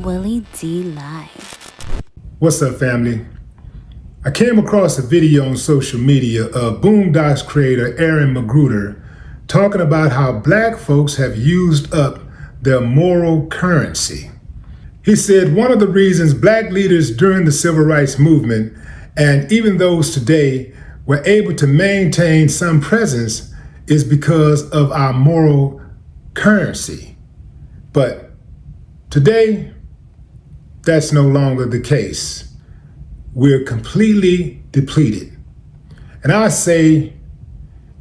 Willie D Live. What's up, family? I came across a video on social media of Boondocks creator McGruder talking about how black folks have used up their moral currency. He said one of the reasons black leaders during the civil rights movement, and even those today, were able to maintain some presence is because of our moral currency. But today, that's no longer the case. We're completely depleted. And I say,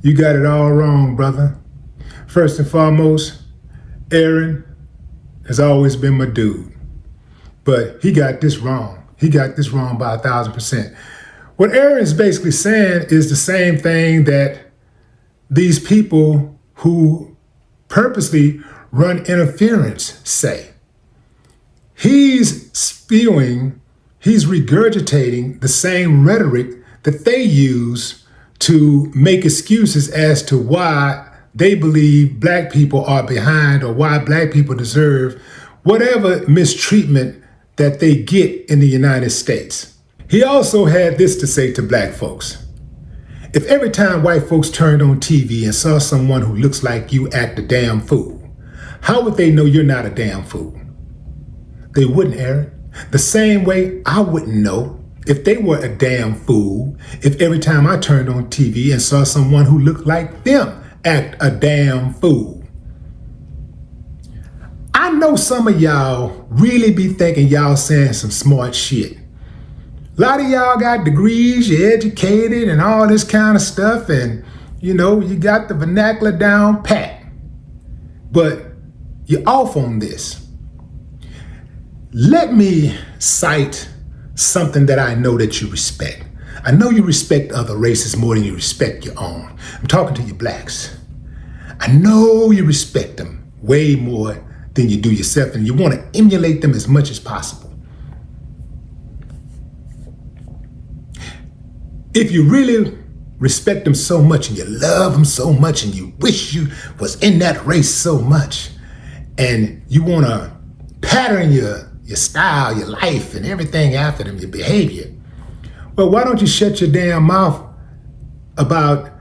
you got it all wrong, brother. First and foremost, Aaron has always been my dude. But he got this wrong. He got this wrong by 1,000%. What Aaron is basically saying is the same thing that these people who purposely run interference say. He's spewing, he's regurgitating the same rhetoric that they use to make excuses as to why they believe black people are behind or why black people deserve whatever mistreatment that they get in the United States. He also had this to say to black folks. If every time white folks turned on TV and saw someone who looks like you act a damn fool, how would they know you're not a damn fool? They wouldn't, Aaron. The same way I wouldn't know if they were a damn fool if every time I turned on TV and saw someone who looked like them act a damn fool. I know some of y'all really be thinking y'all saying some smart shit. A lot of y'all got degrees, you're educated and all this kind of stuff, and you got the vernacular down pat. But you're off on this. Let me cite something that I know that you respect. I know you respect other races more than you respect your own. I'm talking to you blacks. I know you respect them way more than you do yourself, and you want to emulate them as much as possible. If you really respect them so much and you love them so much and you wish you was in that race so much and you want to pattern your style, your life and everything after them, your behavior, well, why don't you shut your damn mouth about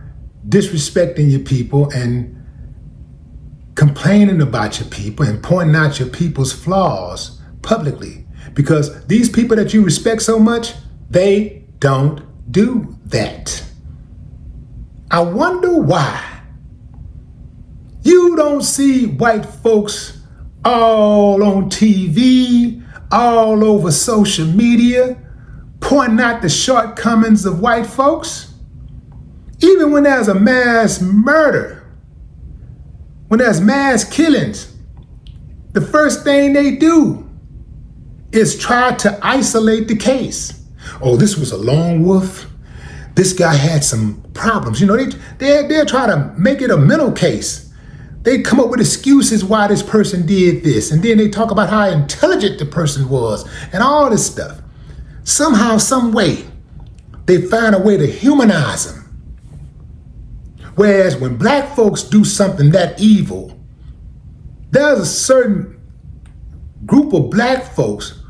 disrespecting your people and complaining about your people and pointing out your people's flaws publicly? Because these people that you respect so much, they don't do that. I wonder why you don't see white folks all on TV, all over social media, pointing out the shortcomings of white folks. Even when there's a mass murder, when there's mass killings, the first thing they do is try to isolate the case. Oh, this was a lone wolf. This guy had some problems. They'll try to make it a mental case. They come up with excuses why this person did this. And then they talk about how intelligent the person was and all this stuff. Somehow, some way, they find a way to humanize them. Whereas when black folks do something that evil, there's a certain group of black folks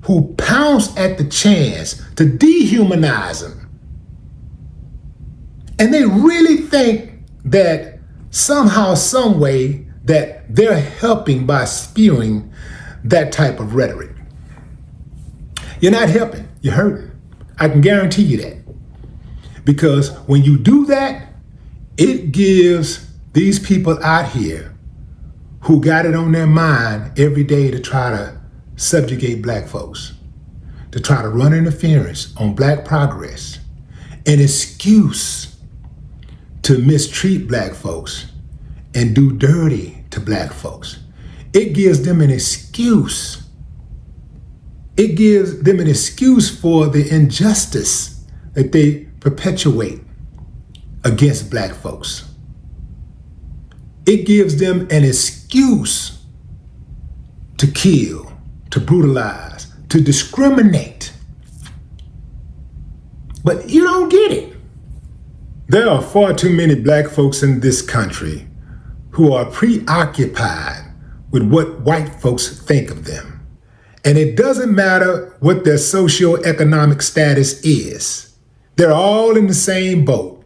who pounce at the chance to dehumanize them. And they really think that somehow, some way, that they're helping by spewing that type of rhetoric. You're not helping, you're hurting. I can guarantee you that. Because when you do that, it gives these people out here who got it on their mind every day to try to subjugate black folks, to try to run interference on black progress, an excuse to mistreat black folks and do dirty to black folks. It gives them an excuse. It gives them an excuse for the injustice that they perpetuate against black folks. It gives them an excuse to kill, to brutalize, to discriminate. But you don't get it. There are far too many black folks in this country who are preoccupied with what white folks think of them And it doesn't matter what their socioeconomic status is. They're all in the same boat,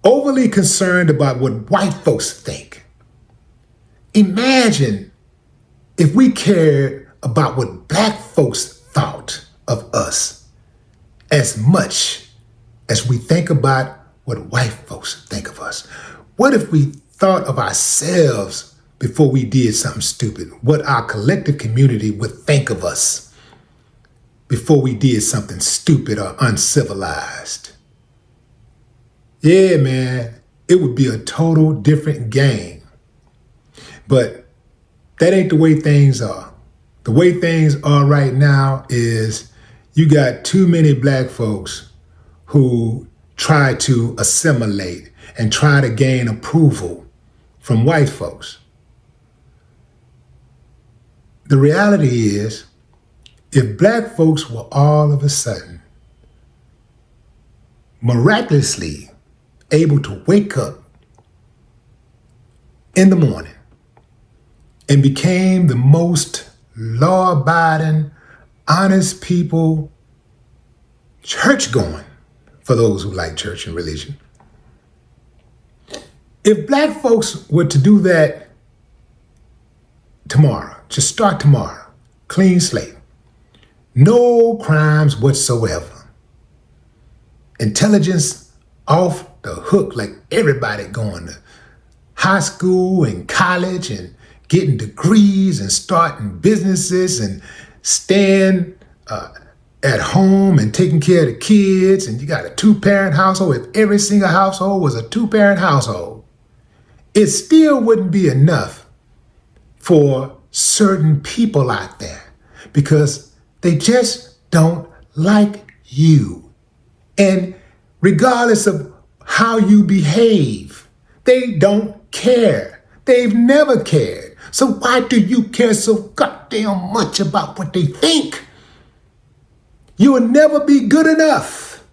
overly concerned about what white folks think. Imagine if we cared about what black folks thought of us as much as we think about what white folks think of us. What if we thought of ourselves before we did something stupid? What our collective community would think of us before we did something stupid or uncivilized? Yeah, man, it would be a total different game. But that ain't the way things are. The way things are right now is you got too many black folks who try to assimilate and try to gain approval from white folks. The reality is, if black folks were all of a sudden miraculously able to wake up in the morning and became the most law-abiding, honest people, church-going, for those who like church and religion. If black folks were to do that tomorrow, just start tomorrow, clean slate, no crimes whatsoever, intelligence off the hook, like everybody going to high school and college and getting degrees and starting businesses and staying at home and taking care of the kids, and you got a 2-parent household. If every single household was a 2-parent household, it still wouldn't be enough for certain people out there because they just don't like you. And regardless of how you behave, they don't care. They've never cared. So why do you care so goddamn much about what they think? You will never be good enough.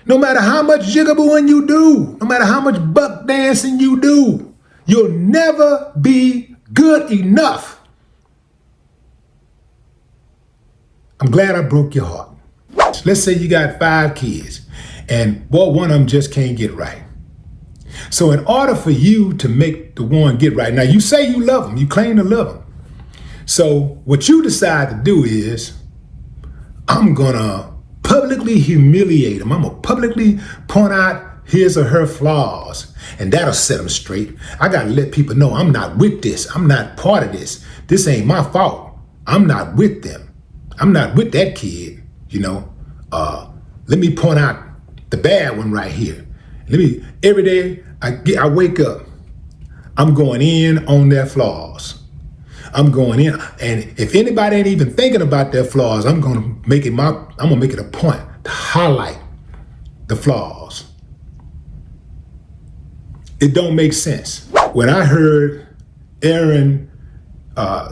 No matter how much jigabooing you do, no matter how much buck dancing you do, you'll never be good enough. I'm glad I broke your heart. Let's say you got 5 kids and boy, one of them just can't get right. So in order for you to make the one get right, now you say you love them, you claim to love them. So what you decide to do is, I'm gonna publicly humiliate them. I'm gonna publicly point out his or her flaws, and that'll set them straight. I gotta let people know I'm not with this. I'm not part of this. This ain't my fault. I'm not with them. I'm not with that kid, Let me point out the bad one right here. Every day I wake up, I'm going in on their flaws. I'm going in, and if anybody ain't even thinking about their flaws, I'm gonna make it a point to highlight the flaws. It don't make sense. When I heard Aaron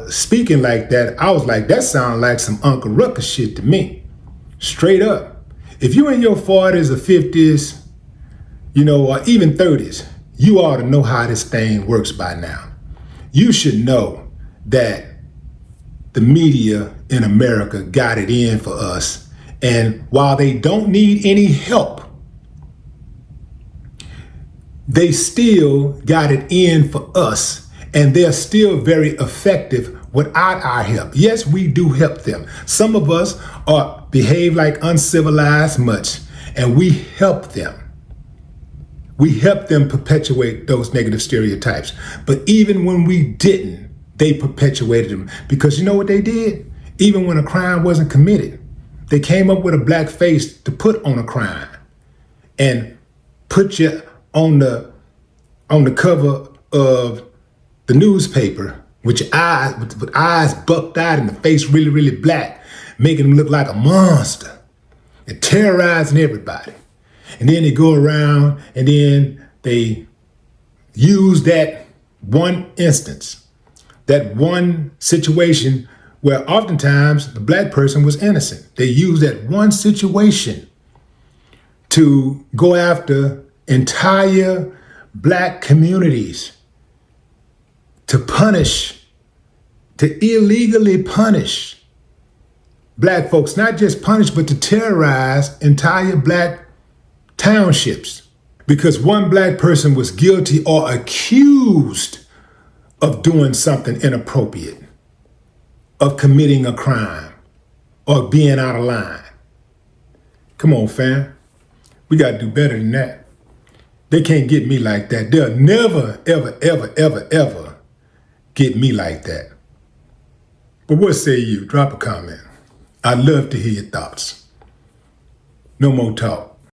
speaking like that, I was like, that sounds like some Uncle Ruckus shit to me. Straight up. If you're in your 40s or 50s, or even 30s, you ought to know how this thing works by now. You should know that the media in America got it in for us. And while they don't need any help, they still got it in for us. And they're still very effective without our help. Yes, we do help them. Some of us behave like uncivilized much, and we help them. We help them perpetuate those negative stereotypes. But even when we didn't, they perpetuated them. Because you know what they did? Even when a crime wasn't committed, they came up with a black face to put on a crime and put you on the cover of the newspaper with your eyes, with eyes bucked out and the face really, really black, making them look like a monster and terrorizing everybody. And then they go around and then they use that one instance, that one situation where oftentimes the black person was innocent. They use that one situation to go after entire black communities, to illegally punish black folks not just punish, but to terrorize entire black townships because one black person was guilty or accused of doing something inappropriate, of committing a crime, or being out of line. Come on, fam. We got to do better than that. They can't get me like that. They'll never, ever, ever, ever, ever get me like that. But what say you? Drop a comment. I'd love to hear your thoughts. No more talk.